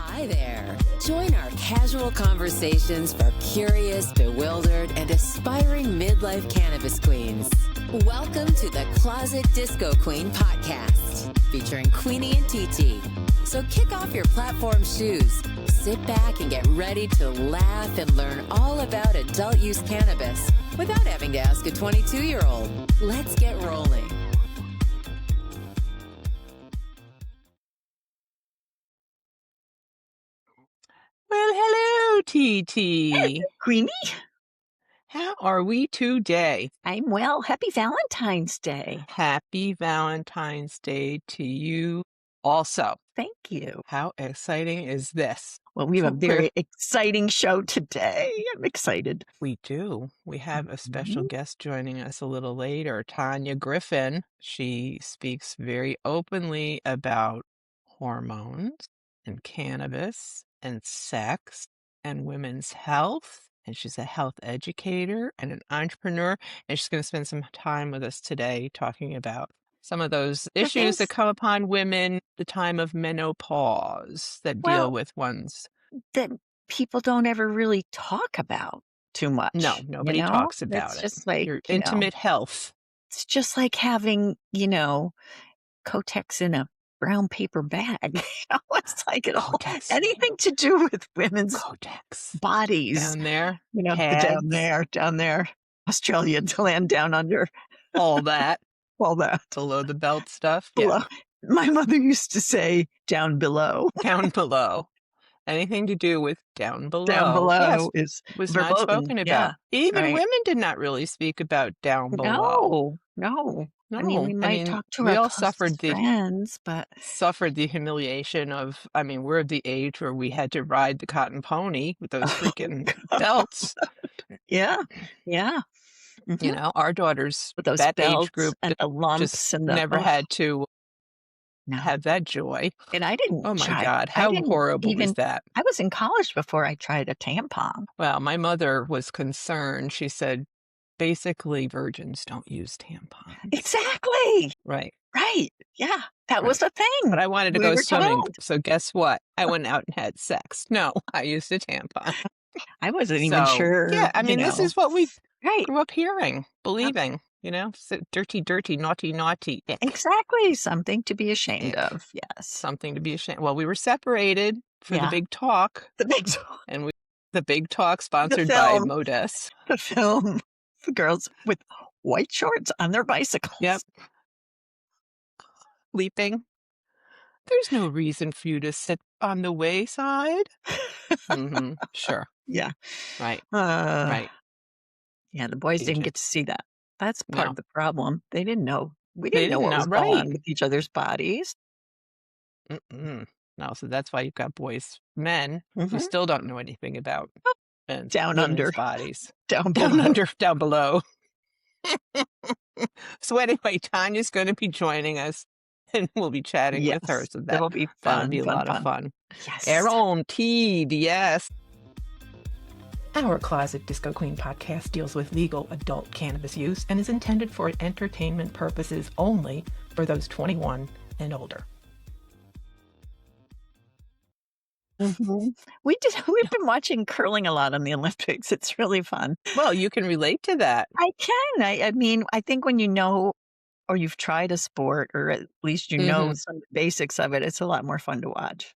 Hi there. Join our casual conversations for curious, bewildered, and aspiring midlife cannabis queens. Welcome to the Closet Disco Queen podcast, featuring Queenie and TT. So kick off your platform shoes, sit back and get ready to laugh and learn all about adult use cannabis without having to ask a 22-year-old. Let's get rolling. Well, hello, TT. Queenie, How are we today? I'm well. Happy Valentine's Day. Happy Valentine's Day to you also. Thank you. How exciting is this? Well, we have a very exciting show today. I'm excited. We do. We have a special guest joining us a little later, Tanya Griffin. She speaks very openly about hormones and cannabis and sex and women's health. And she's a health educator and an entrepreneur. And she's going to spend some time with us today talking about some of those issues that come upon women, the time of menopause, that deal with ones that people don't ever really talk about too much. No, nobody talks about it's it. Just like your intimate health. It's just like having, Kotex in a brown paper bag. It's like anything to do with women's Kotex bodies down there. Down there. Australia to land down under. All that. All that. Below the belt stuff. Below. Yeah. My mother used to say down below. Down below. Anything to do with down below. Down below was verboten. Not spoken about. Yeah. Even women did not really speak about down below. No. I mean, we might talk to our friends, but suffered the humiliation of. I mean, we're the age where we had to ride the cotton pony with those freaking belts. Yeah. Mm-hmm. You know, our daughters, with those that belts age group, and the lumps just and never had to have that joy. And I didn't. Oh my God, how horrible is that? I was in college before I tried a tampon. Well, my mother was concerned. She said, basically, virgins don't use tampons. Exactly. Right. Yeah, that was a thing. But I wanted to go swimming. So guess what? I went out and had sex. No, I used a tampon. I wasn't even sure. Yeah, I mean, this is what we grew up hearing, believing. You know, dirty, naughty. Ick. Exactly. Something to be ashamed of. Yes. Something to be ashamed. Well, we were separated for the big talk. The big talk. And the big talk sponsored by Modest. The film. The girls with white shorts on their bicycles. Yep. Leaping. There's no reason for you to sit on the wayside. Sure. Yeah. Right. Right. Yeah, the boys didn't get to see that. That's part of the problem. They didn't know. We didn't know what was going on with each other's bodies. No, so that's why you've got men who still don't know anything about down under bodies. Down under, down below. So anyway, Tanya's going to be joining us, and we'll be chatting with her. So that'll be fun. That'll be a lot of fun. Yes. Aaron T. Yes. Our Closet Disco Queen podcast deals with legal adult cannabis use and is intended for entertainment purposes only for those 21 and older. We've been watching curling a lot on the Olympics. It's really fun. Well, you can relate to that. I can. I mean, I think when you know or you've tried a sport, or at least you know some basics of it, it's a lot more fun to watch.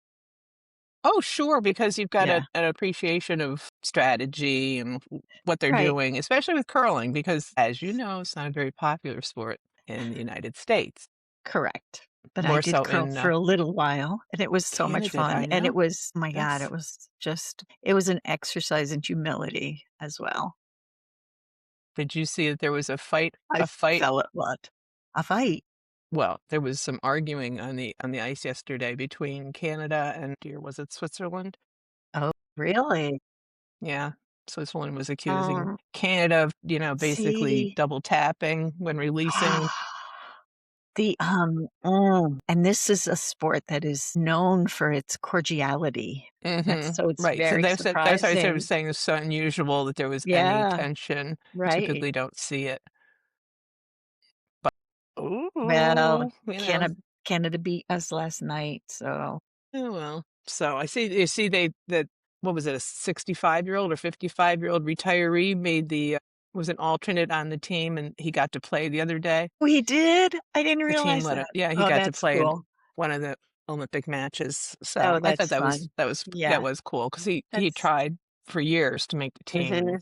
Oh, sure, because you've got an appreciation of strategy and what they're doing, especially with curling, because, as you know, it's not a very popular sport in the United States. Correct. But I did curl for a little while, and it was so much fun. And it was, oh my God, it was an exercise in humility as well. Did you see that there was a fight? I fell at what? A fight? Well, there was some arguing on the ice yesterday between Canada and, was it Switzerland? Oh, really? Yeah. Switzerland was accusing Canada of, basically double tapping when releasing. And this is a sport that is known for its cordiality. So it's very surprising. That's why I was saying it's so unusual that there was any tension. Typically don't see it. Well, Canada beat us last night, so oh well. So I see, you see, what was it, a 65-year-old or 55-year-old retiree was an alternate on the team, and he got to play the other day. Oh, he did? I didn't The team realize let that. it, yeah, he Oh, got to that's play in cool. one of the Olympic matches. So Oh, I thought that's fun. Yeah. that was cool because he That's tried for years to make the team.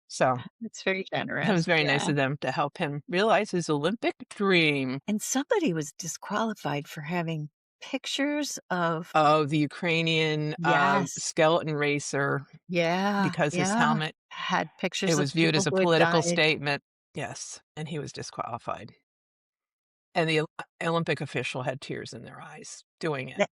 So it's very it generous. was very nice Yeah. of them to help him realize his Olympic dream. And somebody was disqualified for having pictures of The Ukrainian Yes. skeleton racer Yeah. because his helmet, had pictures it of was viewed people as a who had political died. statement. Yes, and he was disqualified. And the Olympic official had tears in their eyes doing it.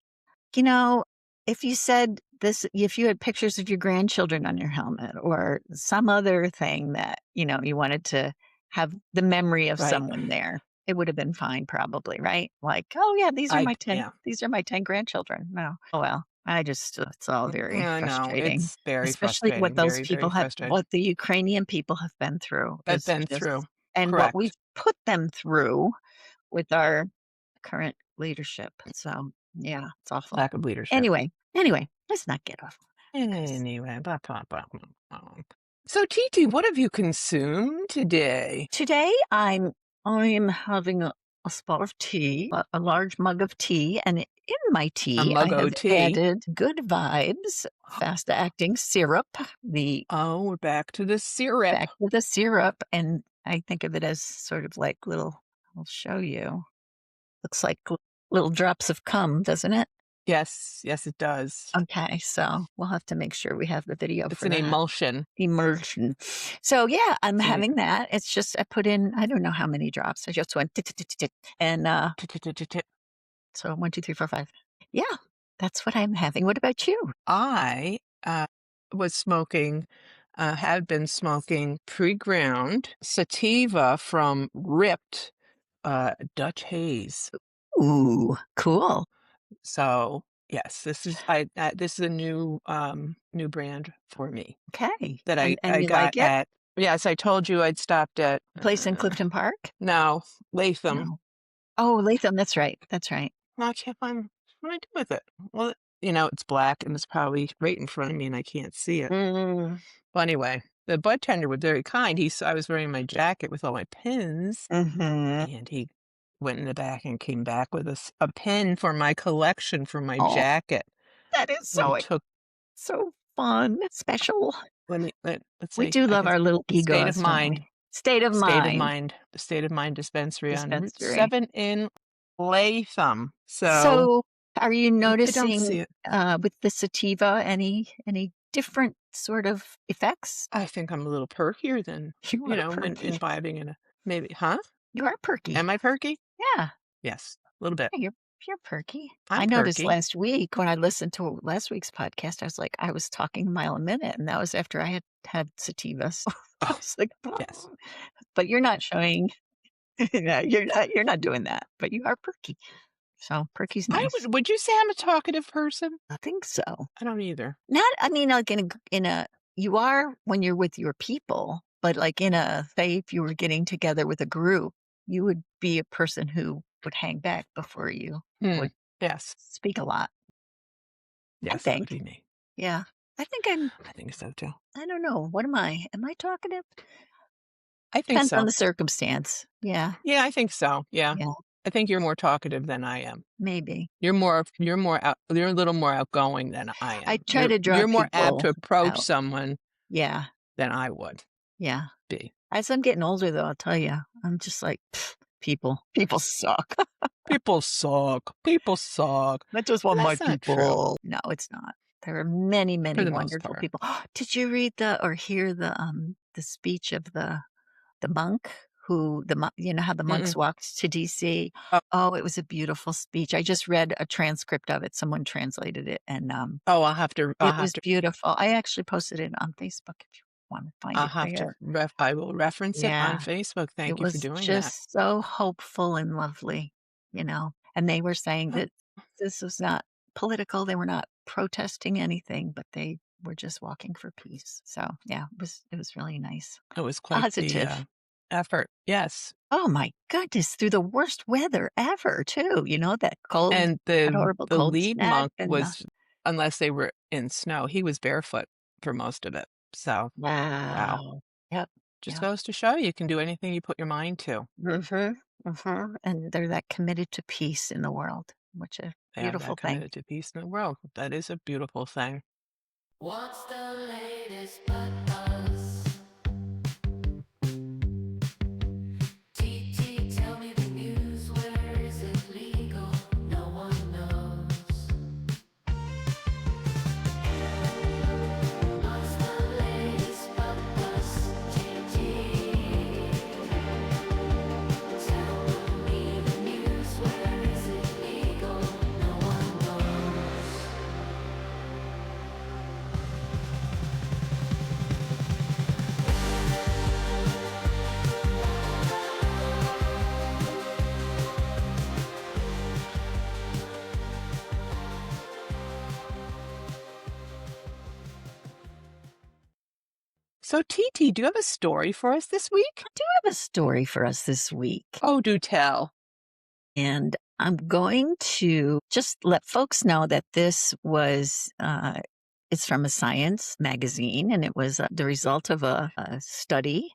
You know, if you said this, if you had pictures of your grandchildren on your helmet or some other thing that, you know, you wanted to have the memory of Right. someone there, it would have been fine probably, right? Like, oh yeah, these are my 10 grandchildren. No. Oh well. It's all very I know, frustrating. it's very Especially frustrating. what those Very, people very have, frustrating. what the Ukrainian people have been through. I've been through. And Correct. what we've put them through with our current leadership. So yeah, it's awful. Lack of leadership. Anyway, let's not get off. Anyway, blah, blah, blah, blah. So TT, what have you consumed today? Today I'm having a spot of tea, a large mug of tea, and in my tea I have added Good Vibes fast acting syrup. We're back to the syrup. Back to the syrup, and I think of it as sort of like little. I'll show you. Looks like little drops of cum, doesn't it? Yes, it does. Okay, so we'll have to make sure we have the video for that. It's an emulsion. So yeah, I'm having that. It's just I put in, I don't know how many drops. I just went and so 1, 2, 3, 4, 5. Yeah, that's what I'm having. What about you? I was smoking, had been smoking pre-ground sativa from Ripped Dutch Haze. Ooh, cool. So yes, this is a new brand for me. Okay. That I you got like it? at, yes, I told you I'd stopped at Place in Clifton Park? No, Latham. No. Oh, Latham, that's right. Well, I can't find what do I do with it. Well, you know, it's black and it's probably right in front of me and I can't see it. Well, anyway, the bud tender was very kind. I was wearing my jacket with all my pins, and he went in the back and came back with a pin for my collection for my jacket. That is so fun, special. Let's see. We do love our little egos. State of mind. State of mind. The State of Mind dispensary on Route 7 in Latham. So are you noticing I don't see it. With the sativa any different sort of effects? I think I'm a little perkier than when imbibing in a maybe, huh? You are perky. Am I perky? Yeah. Yes, a little bit. Yeah, you're perky. I noticed perky. Last week when I listened to last week's podcast, I was like, I was talking a mile a minute, and that was after I had sativas. I was like, yes. But you're not showing. You're not doing that, but you are perky. So perky's nice. Would you say I'm a talkative person? I think so. I don't either. Like you are when you're with your people, but like say if you were getting together with a group, you would be a person who would hang back before you would speak a lot. Yes, I think. That would be me. Yeah. I think so too. I don't know. What am I? Am I talkative? I think Depends so. on the circumstance. Yeah. Yeah, I think so. Yeah. I think you're more talkative than I am. Maybe. You're a little more outgoing than I am. I try to draw You're more apt to approach someone than I would. Yeah. Be. As I'm getting older though, I'll tell you, I'm just like people suck. People suck. That's just one of my people. True. No, it's not. There are many, many wonderful people. Did you read or hear the speech of the monk who how the monks walked to DC? Oh, it was a beautiful speech. I just read a transcript of it. Someone translated it, and I'll have to. It was beautiful. I actually posted it on Facebook if you want to find it. I will reference it on Facebook. Thank you for doing that. It was just so hopeful and lovely, And they were saying that this was not political. They were not protesting anything, but they were just walking for peace. So yeah, it was really nice. It was quite positive. Effort, yes. Oh my goodness, through the worst weather ever too, that cold, And that the horrible the cold lead snap monk and was, unless they were in snow, he was barefoot for most of it. So, wow. wow. Yep, Just yep. goes to show you can do anything you put your mind to. Mhm, mhm, and they're that committed to peace in the world, which is a They are beautiful that thing. committed to peace in the world. That is a beautiful thing. What's the latest but us? TT, tell me the news. Where is it legal? No one knows. What's the latest but us? TT, tell me the news. Where is it legal? No one knows. So, TT, do you have a story for us this week? I do have a story for us this week. Oh, do tell. And I'm going to just let folks know that this was, it's from a science magazine, and it was the result of a study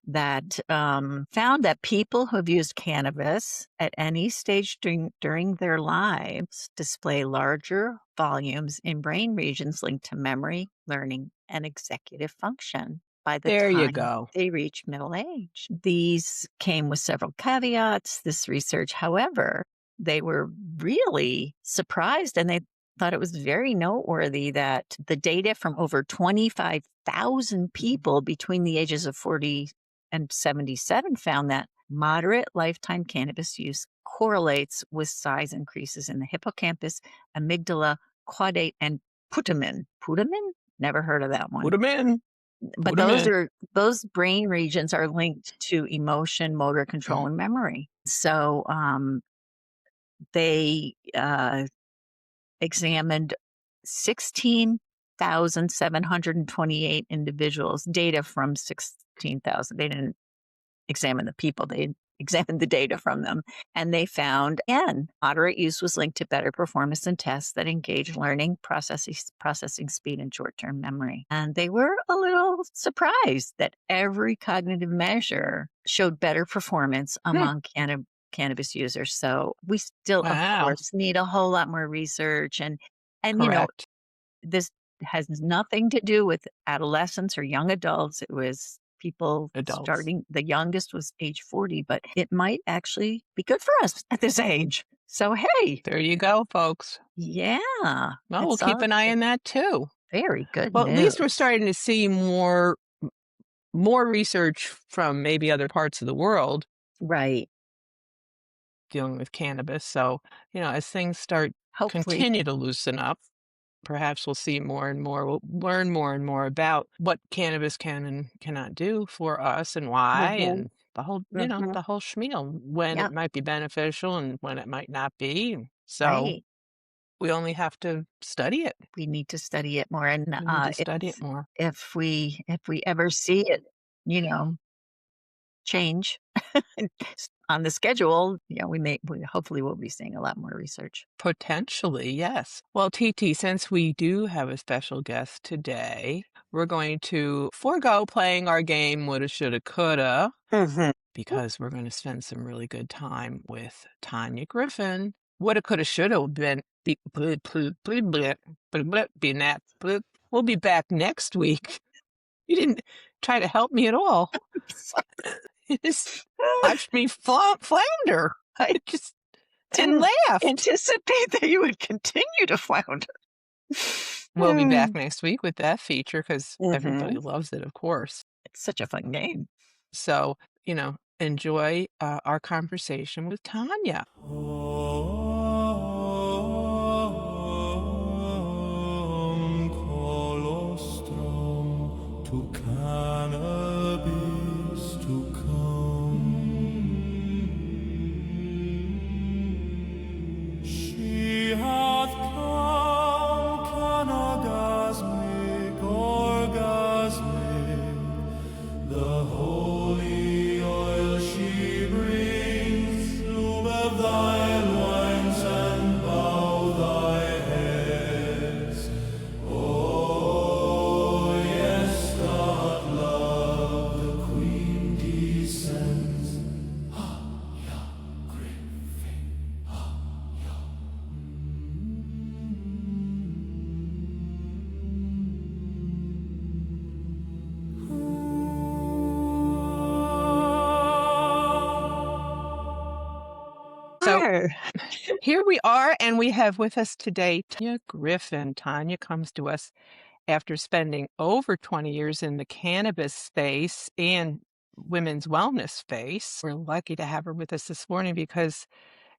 that found that people who have used cannabis at any stage during their lives display larger volumes in brain regions linked to memory, learning, and executive function by the There you time go. they reach middle age. These came with several caveats, this research. However, they were really surprised and they thought it was very noteworthy that the data from over 25,000 people between the ages of 40 and 77 found that moderate lifetime cannabis use correlates with size increases in the hippocampus, amygdala, caudate, and putamen. Putamen? Never heard of that one. Put them in. But Put 'em in. those brain regions are linked to emotion, motor control, and memory. So they examined 16,728 individuals, data from 16,000. They didn't examine the people, they examined the data from them. And they found, again, moderate use was linked to better performance in tests that engage learning, processing speed, and short-term memory. And they were a little surprised that every cognitive measure showed better performance among cannabis users. So we still, of Wow. course, need a whole lot more research. And Correct. this has nothing to do with adolescents or young adults. It was people Adults. starting, the youngest was age 40, but it might actually be good for us at this age. So, hey. There you go, folks. Yeah. Well, we'll keep an eye on that too. Very good Well, news. at least we're starting to see more research from maybe other parts of the world. Right. Dealing with cannabis. So, as things continue to loosen up, perhaps we'll see more and more, we'll learn more and more about what cannabis can and cannot do for us and why, and the whole, the whole schmeal, when it might be beneficial and when it might not be. So we only have to study it. We need to study it more. And We need to study it more. If we ever see it, change on the schedule, we hopefully will be seeing a lot more research. Potentially, yes. Well, TT, since we do have a special guest today, we're going to forego playing our game Woulda, Shoulda, Coulda, because we're going to spend some really good time with Tanya Griffin. Woulda, coulda, shoulda been. We'll be back next week. You didn't try to help me at all. You just watched me flounder. I just didn't laugh. Anticipate that you would continue to flounder. We'll be back next week with that feature because everybody loves it, of course. It's such a fun game. So, enjoy our conversation with Tanya. Cannabis to come. She hath come, orgasmic, the holy here we are, and we have with us today Tanya Griffin. Tanya comes to us after spending over 20 years in the cannabis space and women's wellness space. We're lucky to have her with us this morning because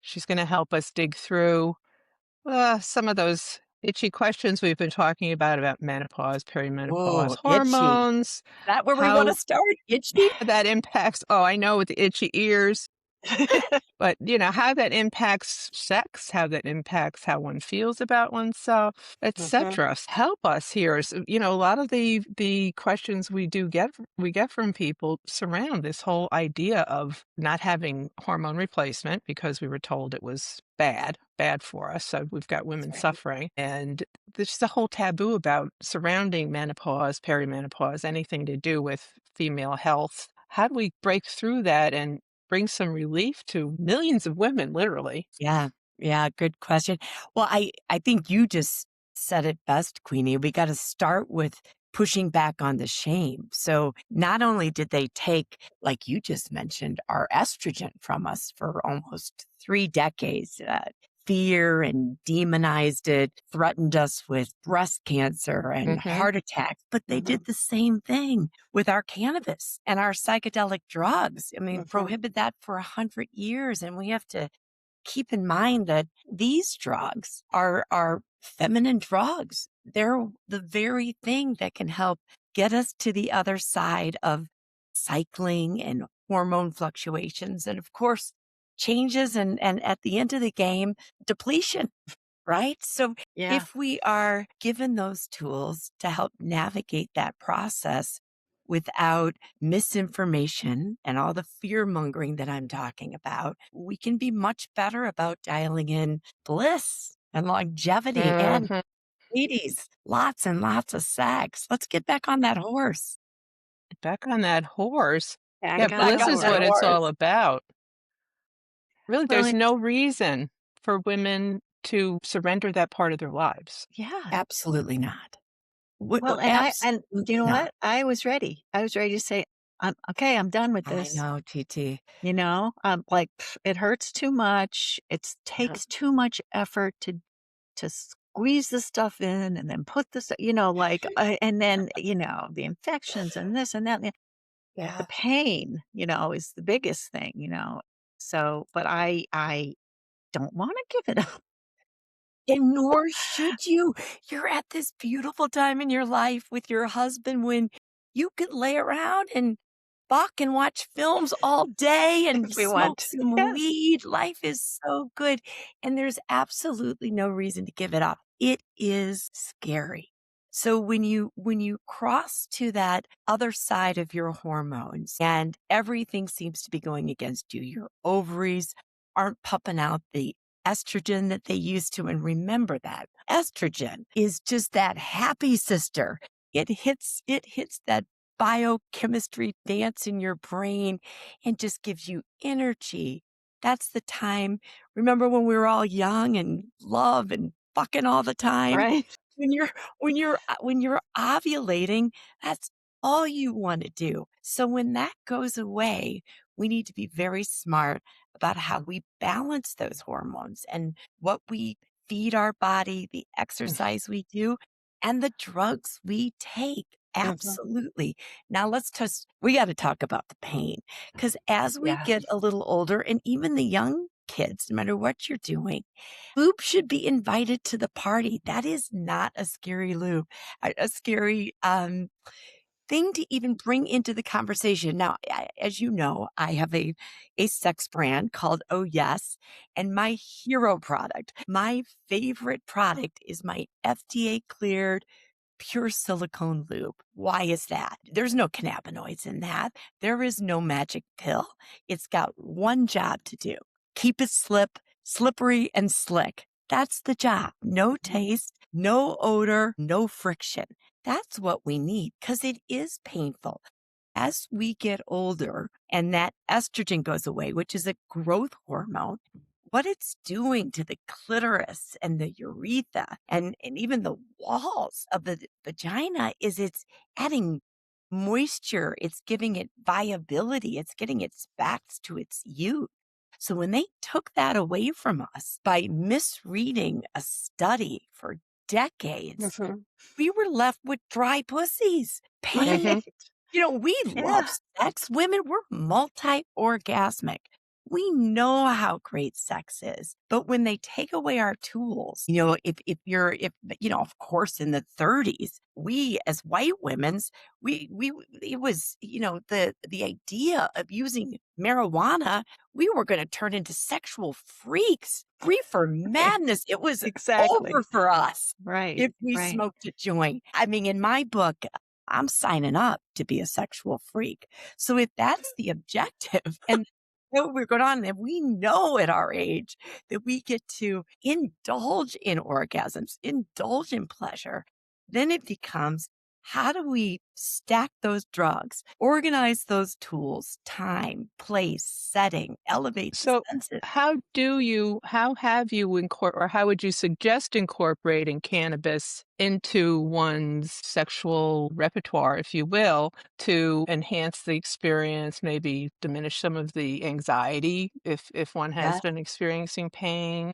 she's going to help us dig through some of those itchy questions we've been talking about menopause, perimenopause, Whoa, itchy. hormones, Is that where we want to how start? Itchy? that impacts. Oh, I know with the itchy ears. But, how that impacts sex, how that impacts how one feels about oneself, etc. Help us here. A lot of the questions we get from people surround this whole idea of not having hormone replacement because we were told it was bad for us. So we've got women suffering. And there's just a whole taboo about surrounding menopause, perimenopause, anything to do with female health. How do we break through that and bring some relief to millions of women, literally? Yeah. Good question. Well, I think you just said it best, Queenie. We got to start with pushing back on the shame. So not only did they take, like you just mentioned, our estrogen from us for almost 3 decades, fear and demonized it, threatened us with breast cancer and heart attacks. But they did the same thing with our cannabis and our psychedelic drugs. I mean, prohibit that for 100 years. And we have to keep in mind that these drugs are feminine drugs. They're the very thing that can help get us to the other side of cycling and hormone fluctuations. And of course, changes and at the end of the game, depletion, right? So if we are given those tools to help navigate that process without misinformation and all the fear-mongering that I'm talking about, we can be much better about dialing in bliss and longevity and ladies, lots and lots of sex. Let's get back on that horse. Back on that horse. Back on Bliss the is horse. what it's all about. Really, Well, there's no reason for women to surrender that part of their lives. Yeah. Absolutely not. Well, and you know what? I was ready. I was ready to say, I'm done with this. I know, TT. I'm like, it hurts too much. It takes too much effort to squeeze the stuff in and then put this, and then, the infections and this and that. The pain, is the biggest thing, So, but I don't want to give it up. And nor should you. You're at this beautiful time in your life with your husband when you could lay around and fuck and watch films all day and We smoke want. some weed. Life is so good. And there's absolutely no reason to give it up. It is scary. So when you cross to that other side of your hormones and everything seems to be going against you, your ovaries aren't pumping out the estrogen that they used to. And remember that estrogen is just that happy sister. It hits that biochemistry dance in your brain and just gives you energy. That's the time. Remember when we were all young and love and fucking all the time? Right. When you're ovulating, that's all you want to do. So when that goes away, we need to be very smart about how we balance those hormones and what we feed our body, the exercise we do, and the drugs we take. Absolutely. Now we got to talk about the pain because as we get a little older and even the young kids, no matter what you're doing, lube should be invited to the party. That is not a scary lube, a scary, thing to even bring into the conversation. Now, as you know, I have a sex brand called Oh Yes, and my hero product, my favorite product is my FDA cleared pure silicone lube. Why is that? There's no cannabinoids in that. There is no magic pill. It's got one job to do. Keep it slippery and slick. That's the job. No taste, no odor, no friction. That's what we need because it is painful. As we get older and that estrogen goes away, which is a growth hormone, what it's doing to the clitoris and the urethra and even the walls of the vagina is it's adding moisture. It's giving it viability. It's getting it back to its youth. So when they took that away from us by misreading a study for decades, we were left with dry pussies, pain. We love sex. Women, we're multi-orgasmic. We know how great sex is, but when they take away our tools, of course, in the 30s, we as white women's, it was, the idea of using marijuana, we were going to turn into sexual freaks, reefer madness. It was over for us. Right. If we smoked a joint. I mean, in my book, I'm signing up to be a sexual freak. So if that's the objective and what we're going on, and we know at our age that we get to indulge in orgasms, indulge in pleasure, then it becomes, how do we stack those drugs, organize those tools, time, place, setting, elevate the senses? How have you or how would you suggest incorporating cannabis into one's sexual repertoire, if you will, to enhance the experience, maybe diminish some of the anxiety if one has been experiencing pain?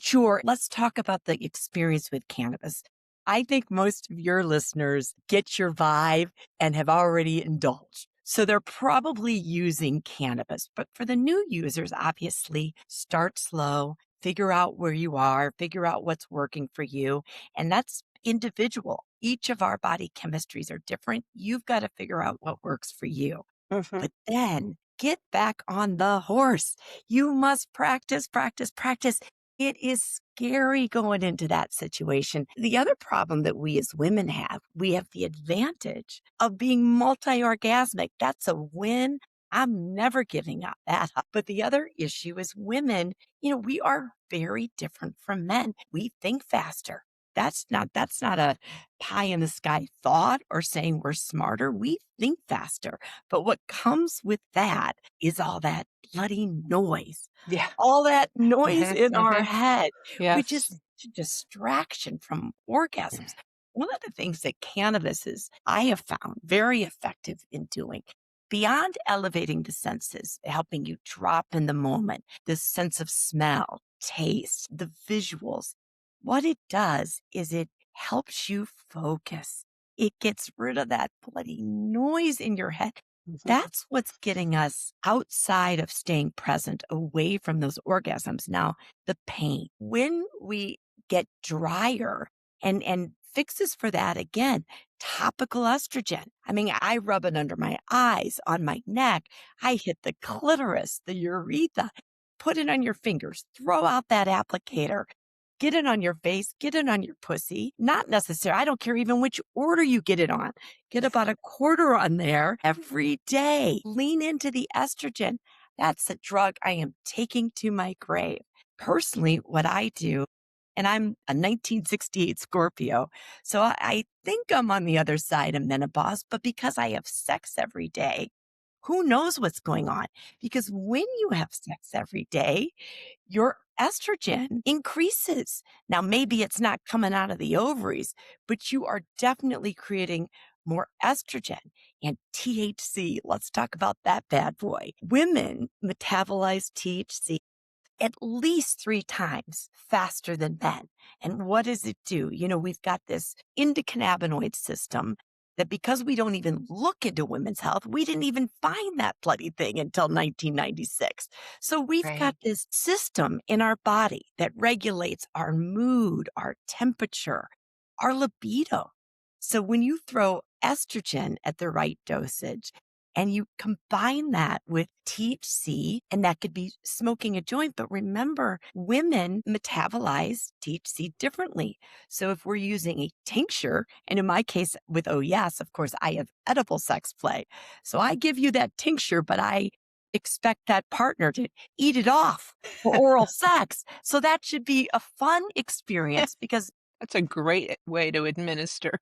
Sure. Let's talk about the experience with cannabis. I think most of your listeners get your vibe and have already indulged. So they're probably using cannabis. But for the new users, obviously, start slow, figure out where you are, figure out what's working for you. And that's individual. Each of our body chemistries are different. You've got to figure out what works for you. But then get back on the horse. You must practice, practice, practice. It is scary going into that situation. The other problem that we as women have, we have the advantage of being multi-orgasmic. That's a win. I'm never giving up that. But the other issue is women, we are very different from men. We think faster. That's not a pie in the sky thought or saying we're smarter. We think faster. But what comes with that is all that bloody noise. Yeah. All that noise in our head, which is Yes. a distraction from orgasms. One of the things that cannabis I have found very effective in doing, beyond elevating the senses, helping you drop in the moment, this sense of smell, taste, the visuals, what it does is it helps you focus. It gets rid of that bloody noise in your head. That's what's getting us outside of staying present, away from those orgasms. Now, the pain. When we get drier and fixes for that, again, topical estrogen. I mean, I rub it under my eyes, on my neck. I hit the clitoris, the urethra. Put it on your fingers. Throw out that applicator. Get it on your face, get it on your pussy. Not necessary. I don't care even which order you get it on. Get about a quarter on there every day. Lean into the estrogen. That's a drug I am taking to my grave. Personally, what I do, and I'm a 1968 Scorpio, so I think I'm on the other side of menopause, but because I have sex every day, who knows what's going on? Because when you have sex every day, your estrogen increases. Now, maybe it's not coming out of the ovaries, but you are definitely creating more estrogen and THC. Let's talk about that bad boy. Women metabolize THC at least 3 times faster than men. And what does it do? We've got this endocannabinoid system that, because we don't even look into women's health, we didn't even find that bloody thing until 1996. So we've got this system in our body that regulates our mood, our temperature, our libido. So when you throw estrogen at the right dosage and you combine that with THC, and that could be smoking a joint. But remember, women metabolize THC differently. So if we're using a tincture, and in my case with Oh Yes, of course, I have edible sex play. So I give you that tincture, but I expect that partner to eat it off for oral sex. So that should be a fun experience, because That's a great way to administer.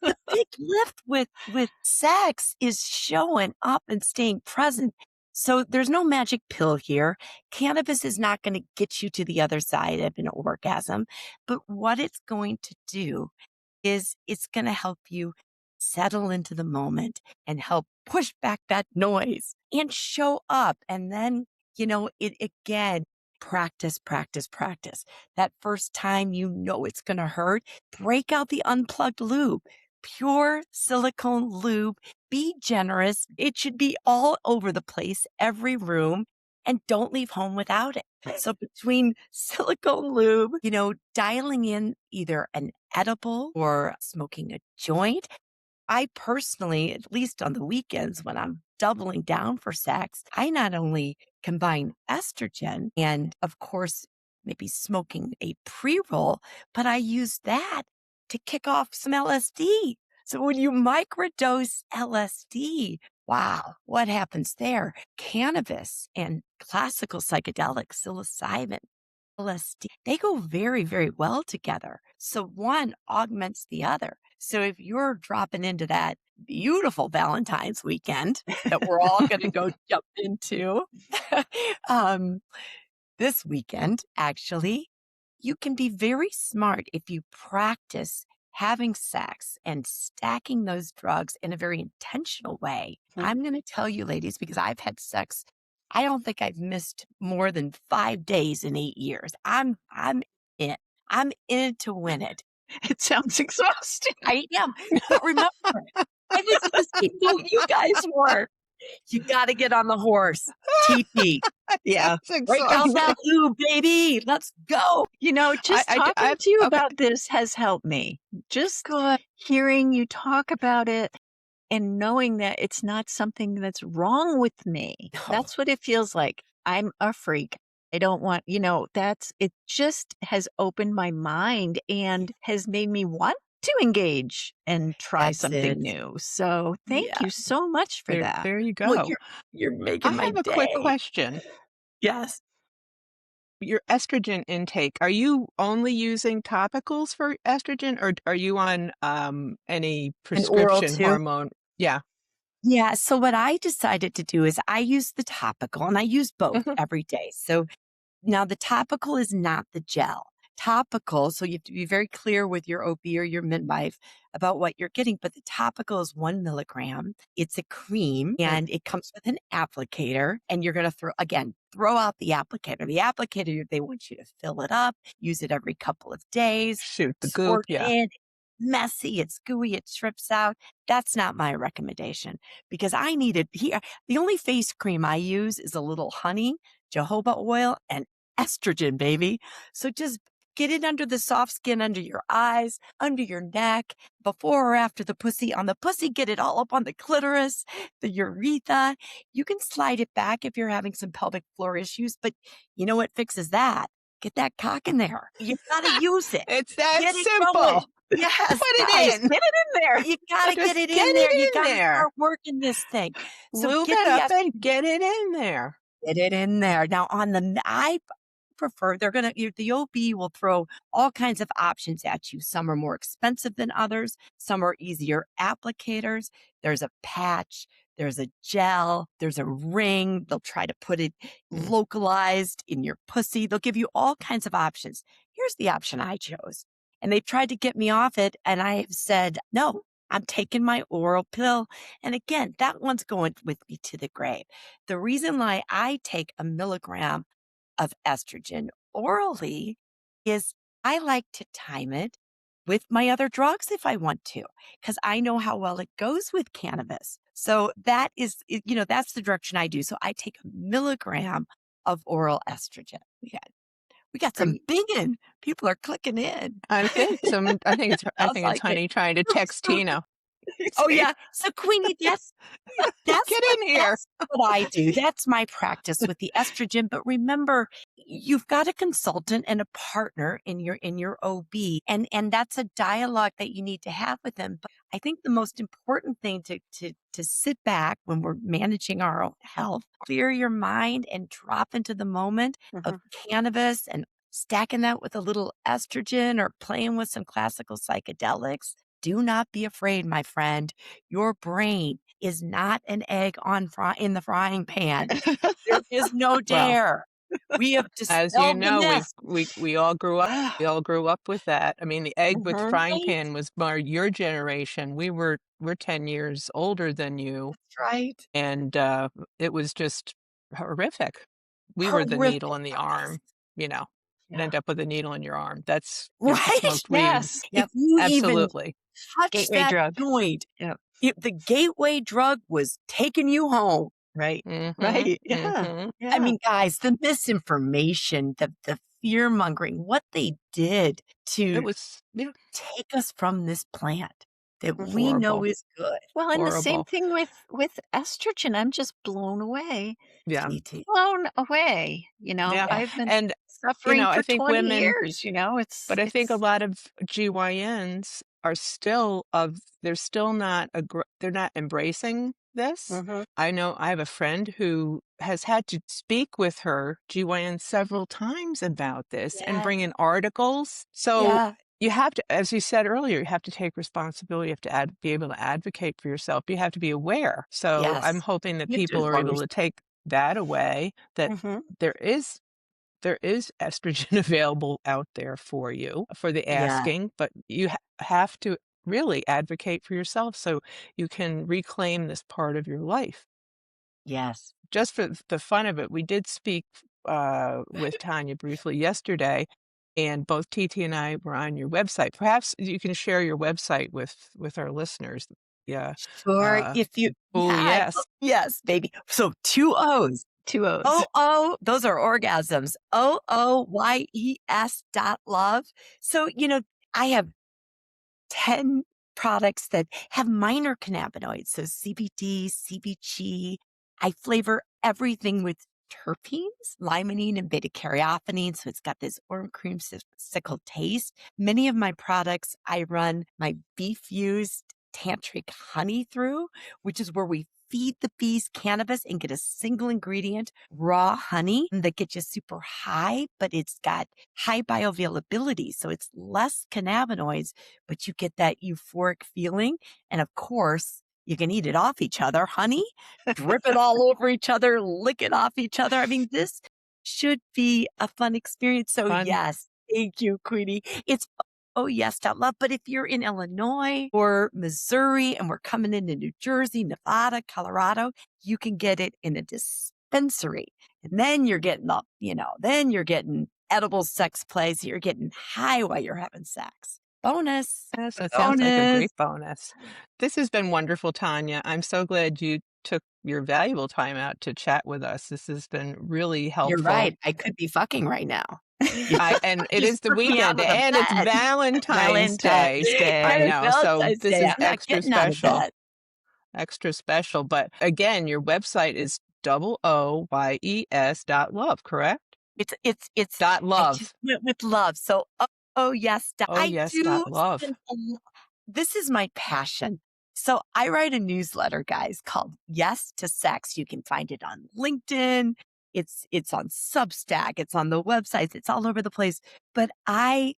the big lift with sex is showing up and staying present. So there's no magic pill here. Cannabis is not going to get you to the other side of an orgasm, but what it's going to do is it's going to help you settle into the moment and help push back that noise and show up. And then it again, practice, practice, practice. That first time it's going to hurt, break out the unplugged lube, pure silicone lube. Be generous. It should be all over the place, every room, and don't leave home without it. So between silicone lube, dialing in either an edible or smoking a joint, I personally, at least on the weekends when I'm doubling down for sex, I not only combine estrogen and, of course, maybe smoking a pre-roll, but I use that to kick off some LSD. So when you microdose LSD, wow, what happens there? Cannabis and classical psychedelics, psilocybin, LSD, they go very, very well together. So one augments the other. So if you're dropping into that beautiful Valentine's weekend that we're all going to go jump into this weekend, actually, you can be very smart if you practice having sex and stacking those drugs in a very intentional way. I'm going to tell you, ladies, because I've had sex. I don't think I've missed more than 5 days in 8 years. I'm in. I'm in it to win it. It sounds exhausting. I am. But remember, I was listening. You guys were. You got to get on the horse. TT. Yeah. Break out that lube, baby. Let's go. Just talking to you about this has helped me. Just hearing you talk about it and knowing that it's not something that's wrong with me. No. That's what it feels like. I'm a freak. I don't want, it just has opened my mind and has made me want to engage and try something new. So thank you so much for that. There you go. Well, you're making my day. I have a quick question. Yes. Your estrogen intake, are you only using topicals for estrogen, or are you on any prescription hormone? Yeah. Yeah. So what I decided to do is I use the topical, and I use both every day. So now the topical is not the gel. Topical, so you have to be very clear with your OB or your midwife about what you're getting. But the topical is 1 milligram. It's a cream, and it comes with an applicator. And you're going to throw out the applicator. The applicator, they want you to fill it up, use it every couple of days. Shoot the goop, It's messy, it's gooey, it strips out. That's not my recommendation, because I needed here. The only face cream I use is a little honey, jojoba oil, and estrogen, baby. So just get it under the soft skin, under your eyes, under your neck, before or after the pussy. On the pussy, get it all up on the clitoris, the urethra. You can slide it back if you're having some pelvic floor issues, but you know what fixes that? Get that cock in there. You gotta use it. It's that simple. Yes, put it in. Get it in there. You gotta get it in there. You gotta start working this thing. So lube it up and get it in there. Get it in there. Now I prefer, the OB will throw all kinds of options at you. Some are more expensive than others. Some are easier applicators. There's a patch, there's a gel, there's a ring. They'll try to put it localized in your pussy. They'll give you all kinds of options. Here's the option I chose. And they've tried to get me off it. And I have said, no, I'm taking my oral pill. And again, that one's going with me to the grave. The reason why I take 1 milligram of estrogen orally is I like to time it with my other drugs if I want to, because I know how well it goes with cannabis. So that is, that's the direction I do. So I take 1 milligram of oral estrogen. We got some binging. People are clicking in. I think it's Honey trying to text Tina. Oh yeah. So Queenie, that's get in here. That's what I do. That's my practice with the estrogen. But remember, you've got a consultant and a partner in your OB, and that's a dialogue that you need to have with them. But I think the most important thing to sit back when we're managing our health, clear your mind and drop into the moment of cannabis and stacking that with a little estrogen or playing with some classical psychedelics. Do not be afraid, my friend. Your brain is not an egg in the frying pan. There is no dare. We have as you know, we all grew up. We all grew up with that. I mean, the egg with frying pan was more your generation. We're 10 years older than you. That's right. And it was just horrific. we were the horrific needle in the for us. arm, you know, Yeah. end up with a needle in your arm. That's if you Right? smoked weed. Yes. If Yep. you even Absolutely. touch Gateway that drug. joint, Yep. if the gateway drug was taking you home. Right. Mm-hmm. Right. Yeah. Mm-hmm. I Yeah. mean, guys, the misinformation, the fear mongering, what they did It to was take us from this plant that we know horrible. is good. Well, and the same Horrible. thing with estrogen. I'm just blown away. Yeah. TT. Blown away. Yeah. Yeah. I've been And suffering I for think 20 women, years, but I think a lot of GYNs are still they're still not they're not embracing this. Mhm. I know I have a friend who has had to speak with her GYN several times about this and Yeah. bring in articles. So Yeah. you have to, as you said earlier, you have to take responsibility. You have to be able to advocate for yourself. You have to be aware. So I'm Yes. hoping that You have to people are inform able to take that away, that yourself. there is estrogen available out there for you for the Yeah. asking, but you have to really advocate for yourself so you can reclaim this part of your life. Yes. Just for the fun of it, we did speak with Tanya briefly yesterday, and both TT and I were on your website. Perhaps you can share your website with our listeners. Yeah. Sure. If you, Oh, yeah, yes. yes, baby. So 2 O's. 2 O's. Oh, those are orgasms. OOYES.love. So, I have 10 products that have minor cannabinoids. So CBD, CBG. I flavor everything with terpenes, limonene and beta caryophenine. So it's got this orange creamsicle taste. Many of my products, I run my bee-fused tantric honey through, which is where we feed the bees cannabis and get a single ingredient, raw honey that gets you super high, but it's got high bioavailability. So it's less cannabinoids, but you get that euphoric feeling. And of course, you can eat it off each other, honey, drip it all over each other, lick it off each other. I mean, this should be a fun experience. So Fun. yes, thank you, Queenie. It's OYES.love. But if you're in Illinois or Missouri and we're coming into New Jersey, Nevada, Colorado, you can get it in a dispensary. And then you're getting up, then you're getting edible sex plays. You're getting high while you're having sex. Bonus. Yes, that sounds like a great bonus. This has been wonderful, Tanya. I'm so glad you took your valuable time out to chat with us. This has been really helpful. You're right. I could be fucking right now. And it is the weekend, and it's Valentine's Day. I know. So this is extra special. Extra special. But again, your website is OOYES.love, correct? It's .love. I just went with love. So yes. Love. This is my passion. So I write a newsletter, guys, called Yes to Sex. You can find it on LinkedIn. It's on Substack. It's on the websites. It's all over the place. But I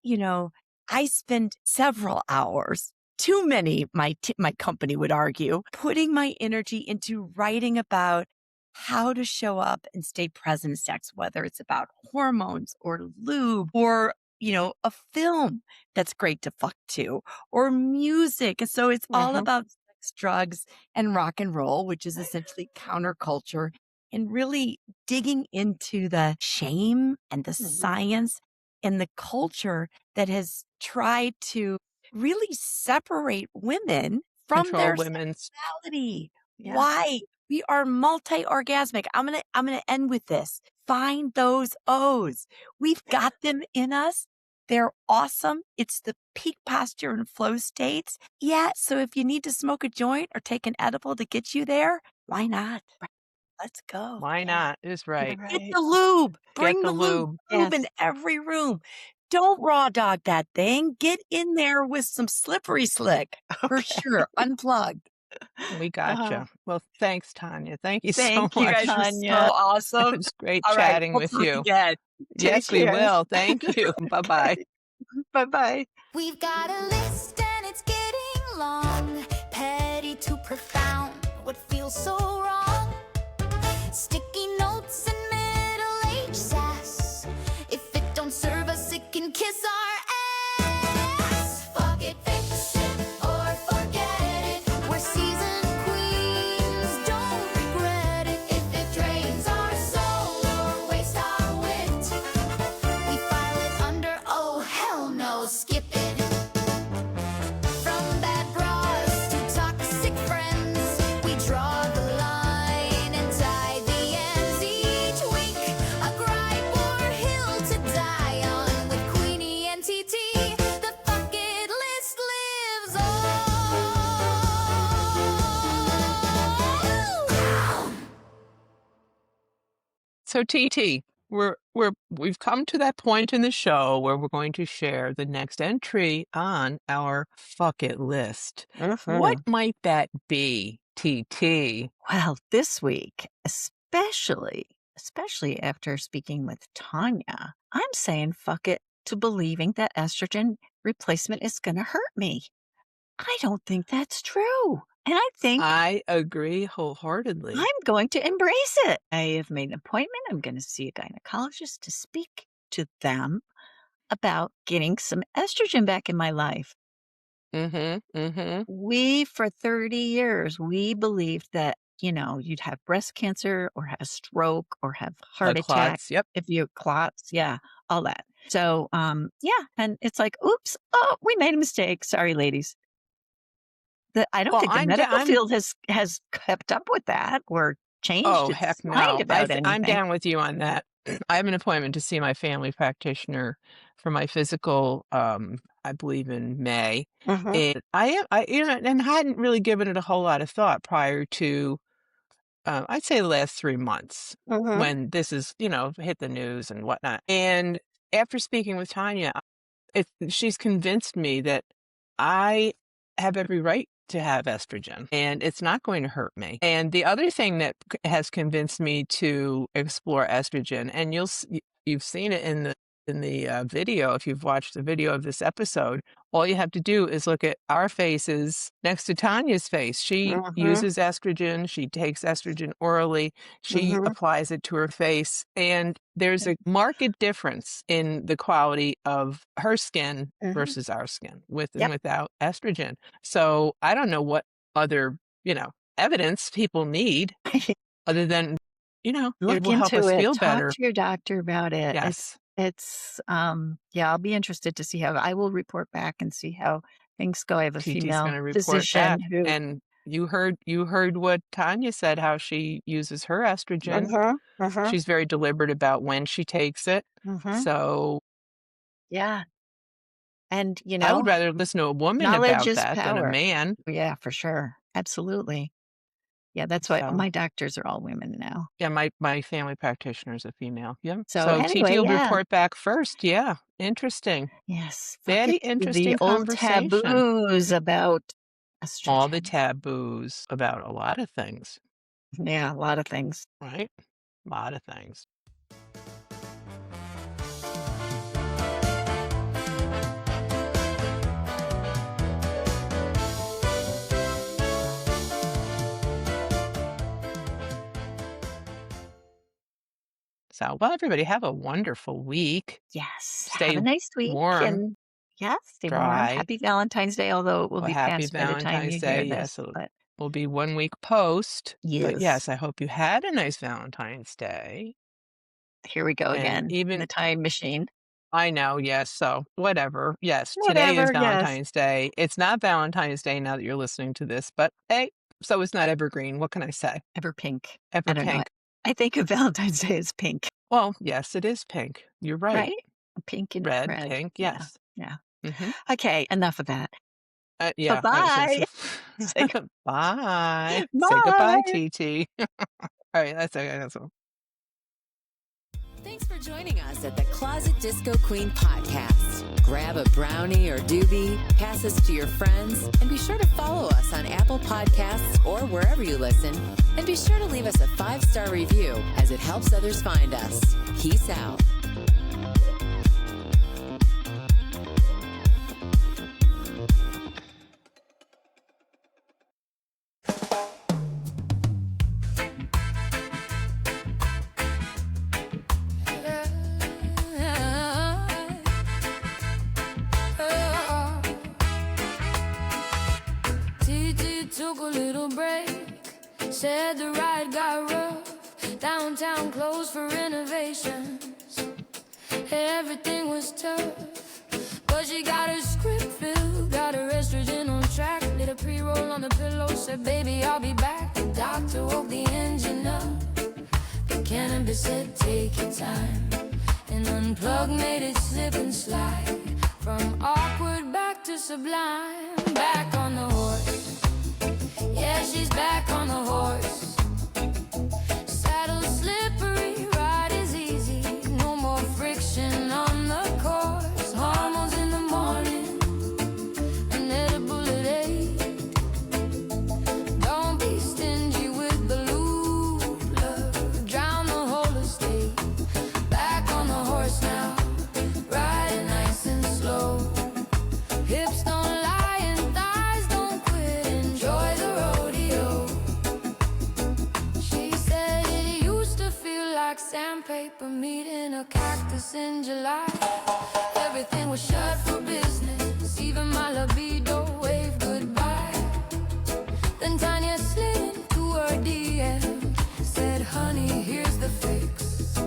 spend several hours, too many, my company would argue, putting my energy into writing about how to show up and stay present in sex, whether it's about hormones or lube or a film that's great to fuck to, or music. And so it's all about sex, drugs, and rock and roll, which is essentially counterculture, and really digging into the shame and the science and the culture that has tried to really separate women from their sexuality. Yeah. Why? We are multi-orgasmic. I'm gonna end with this. Find those O's. We've got them in us. They're awesome. It's the peak posture and flow states. Yeah. So if you need to smoke a joint or take an edible to get you there, why not? Let's go. Why not? Is right. Get the lube. Bring the lube. Lube in every room. Don't raw dog that thing. Get in there with some slippery slick for sure. Unplugged. We gotcha. Well, thanks, Tanya. Thank you so much. Thank you, Tanya. So awesome. It was great All chatting right, with we'll you. Again. Yes, we will. Thank you. Bye-bye. Bye-bye. We've got a list and it's getting long, petty to profound, what feels so wrong. Sticky notes and middle-aged sass. If it don't serve us, it can kiss our ass. Fuck it, fix it, or forget it. We're seasoned queens, don't regret it. If it drains our soul or wastes So TT, we've come to that point in the show where we're going to share the next entry on our fuck it list. What might that be, TT? Well, this week, especially after speaking with Tanya, I'm saying fuck it to believing that estrogen replacement is going to hurt me. I don't think that's true. And I think I agree wholeheartedly. I'm going to embrace it. I have made an appointment. I'm going to see a gynecologist to speak to them about getting some estrogen back in my life. We, for 30 years, we believed that, you'd have breast cancer or have a stroke or have heart attack. Clots, yep. If you have clots, yeah, all that. So, and it's like, oops, we made a mistake. Sorry, ladies. I don't think the medical field has kept up with that or changed its mind about anything. I'm down with you on that. I have an appointment to see my family practitioner for my physical, I believe in May. And I hadn't really given it a whole lot of thought prior to, I'd say the last 3 months when this is, hit the news and whatnot. And after speaking with Tanya, she's convinced me that I have every right to have estrogen and it's not going to hurt me. And the other thing that has convinced me to explore estrogen, and you've seen it in the video, if you've watched the video of this episode, all you have to do is look at our faces next to Tanya's face. She uses estrogen. She takes estrogen orally. She applies it to her face. And there's a marked difference in the quality of her skin versus our skin with and without estrogen. So I don't know what other, evidence people need other than, look it will help into us it. feel Talk better. to your doctor about it. Yes. It's I'll be interested to see how I will report back and see how things go. I have a female physician who, and you heard what Tanya said, how she uses her estrogen. She's very deliberate about when she takes it. So yeah. And I would rather listen to a woman about that than a man. Yeah, for sure. Absolutely. Yeah, that's why my doctors are all women now. Yeah, my family practitioner is a female. Yeah. So TT anyway, will report back first. Yeah. Interesting. Yes. Very interesting the old conversation. taboos about estrogen. All the taboos about a lot of things. Yeah, a lot of things. Right? A lot of things. So, well, everybody have a wonderful week. Yes. Stay have a nice week. warm. And stay warm. Happy Valentine's Day, although it will be past by the time you hear this. Yes, will be 1 week post. Yes. But yes, I hope you had a nice Valentine's Day. Here we go again. Even the time machine. I know, yes. So whatever. Yes, today is Valentine's Day. It's not Valentine's Day now that you're listening to this, but hey, so it's not evergreen. What can I say? Ever pink. Ever I don't pink. know. I think of Valentine's Day as pink. Well, yes, it is pink. You're right. Right? Pink and red. Pink, yes. Yeah. Okay, enough of that. Yeah. Bye-bye. Bye. Bye. Say goodbye, TT. All right, that's okay. That's all. Thanks for joining us at the Closet Disco Queen podcast. Grab a brownie or doobie, pass us to your friends, and be sure to follow us on Apple Podcasts or wherever you listen. And be sure to leave us a 5-star review as it helps others find us. Peace out. Took a little break, said the ride got rough, downtown closed for renovations, everything was tough, but she got her script filled, got her estrogen on track, lit a pre-roll on the pillow, said baby I'll be back, the doctor woke the engine up, but Cannabis said take your time, and unplugged made it slip and slide, from awkward back to sublime, back on the horse. Yeah, she's back on the horse. Saddle slippery, riding nights in July. Everything was shut for business, even my libido waved goodbye. Then Tanya slid into her DM, said, honey, here's the fix.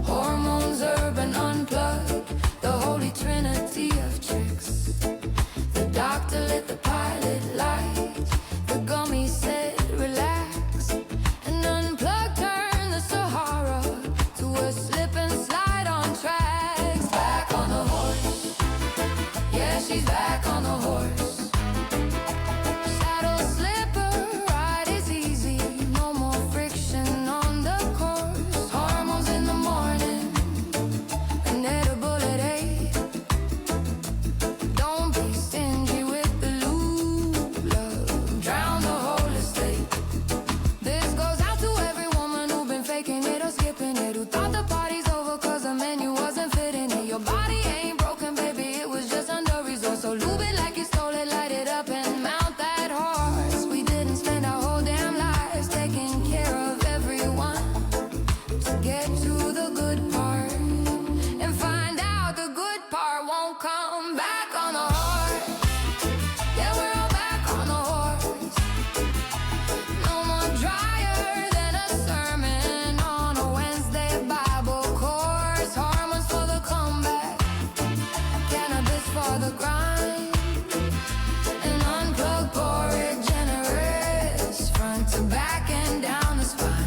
Hormones, urban, unplugged, the holy trinity of tricks. The doctor lit the pilot light, the gummy said, relax, and unplugged turned the Sahara to a slip and slide on tracks. Back on the horse, yeah, she's back on the horse. Saddle slipper, ride is easy, no more friction on the course. Hormones in the morning, an edible at 8. Don't be stingy with the lube, love, drown the whole estate. This goes out to every woman who been faking it or skipping it, who thought the party's over cause the menu wasn't fitting it. Your body ain't broken, baby, it was just under resourced. So lube it like you stole it, light it up and mount that horse. We didn't spend our whole damn lives taking care of everyone to get to the good part and find out the good part won't come back on the horse. Yeah, we're all back on the horse. No more drier than a sermon on a Wednesday Bible course. Hormones for the comeback, cannabis for the grind, and unplugged porridge generous, front to back and down the spine.